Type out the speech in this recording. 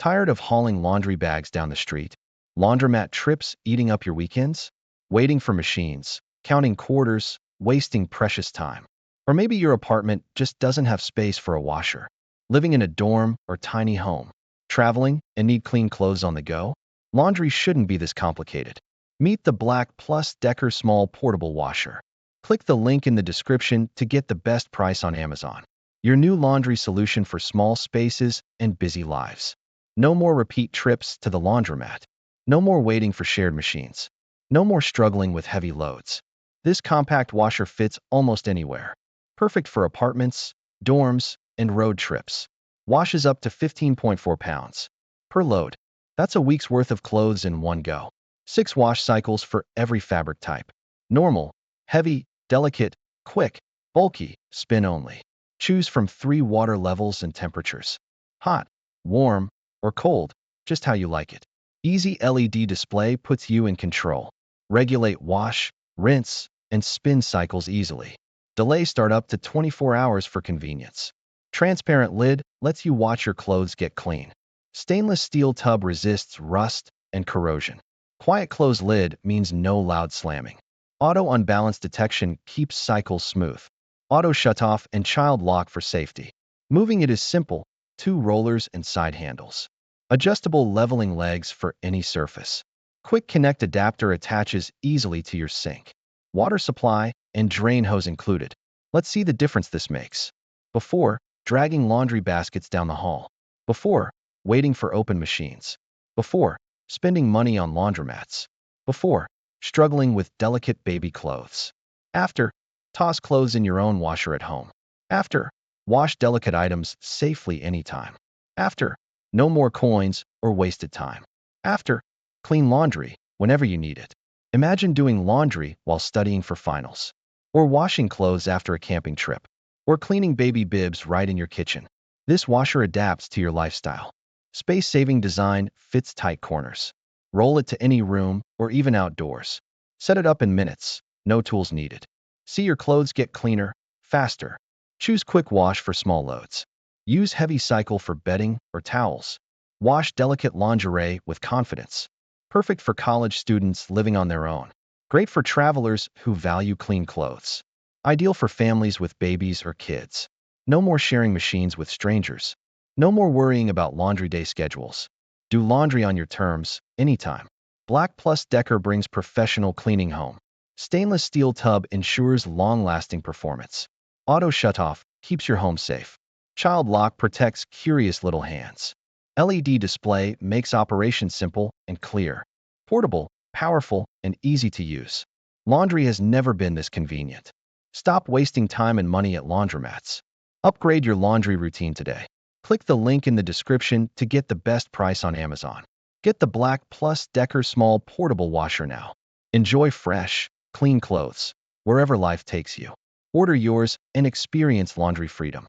Tired of hauling laundry bags down the street? Laundromat trips eating up your weekends? Waiting for machines, counting quarters, wasting precious time? Or maybe your apartment just doesn't have space for a washer. Living in a dorm or tiny home? Traveling and need clean clothes on the go? Laundry shouldn't be this complicated. Meet the Black Plus Decker Small Portable Washer. Click the link in the description to get the best price on Amazon. Your new laundry solution for small spaces and busy lives. No more repeat trips to the laundromat. No more waiting for shared machines. No more struggling with heavy loads. This compact washer fits almost anywhere. Perfect for apartments, dorms, and road trips. Washes up to 15.4 pounds per load. That's a week's worth of clothes in one go. 6 wash cycles for every fabric type. Normal, heavy, delicate, quick, bulky, spin only. Choose from 3 water levels and temperatures. Hot, warm, or cold, just how you like it. Easy LED display puts you in control. Regulate wash, rinse, and spin cycles easily. Delay startup to 24 hours for convenience. Transparent lid lets you watch your clothes get clean. Stainless steel tub resists rust and corrosion. Quiet close lid means no loud slamming. Auto unbalance detection keeps cycles smooth. Auto shutoff and child lock for safety. Moving it is simple, 2 rollers and side handles. Adjustable leveling legs for any surface. Quick connect adapter attaches easily to your sink. Water supply and drain hose included. Let's see the difference this makes. Before, dragging laundry baskets down the hall. Before, waiting for open machines. Before, spending money on laundromats. Before, struggling with delicate baby clothes. After, toss clothes in your own washer at home. After, wash delicate items safely anytime. After, no more coins or wasted time. After, clean laundry whenever you need it. Imagine doing laundry while studying for finals. Or washing clothes after a camping trip. Or cleaning baby bibs right in your kitchen. This washer adapts to your lifestyle. Space-saving design fits tight corners. Roll it to any room or even outdoors. Set it up in minutes, no tools needed. See your clothes get cleaner, faster. Choose quick wash for small loads. Use heavy cycle for bedding or towels. Wash delicate lingerie with confidence. Perfect for college students living on their own. Great for travelers who value clean clothes. Ideal for families with babies or kids. No more sharing machines with strangers. No more worrying about laundry day schedules. Do laundry on your terms, anytime. Black Plus Decker brings professional cleaning home. Stainless steel tub ensures long-lasting performance. Auto shutoff keeps your home safe. Child lock protects curious little hands. LED display makes operation simple and clear. Portable, powerful, and easy to use. Laundry has never been this convenient. Stop wasting time and money at laundromats. Upgrade your laundry routine today. Click the link in the description to get the best price on Amazon. Get the Black Plus Decker Small Portable Washer now. Enjoy fresh, clean clothes wherever life takes you. Order yours and experience laundry freedom.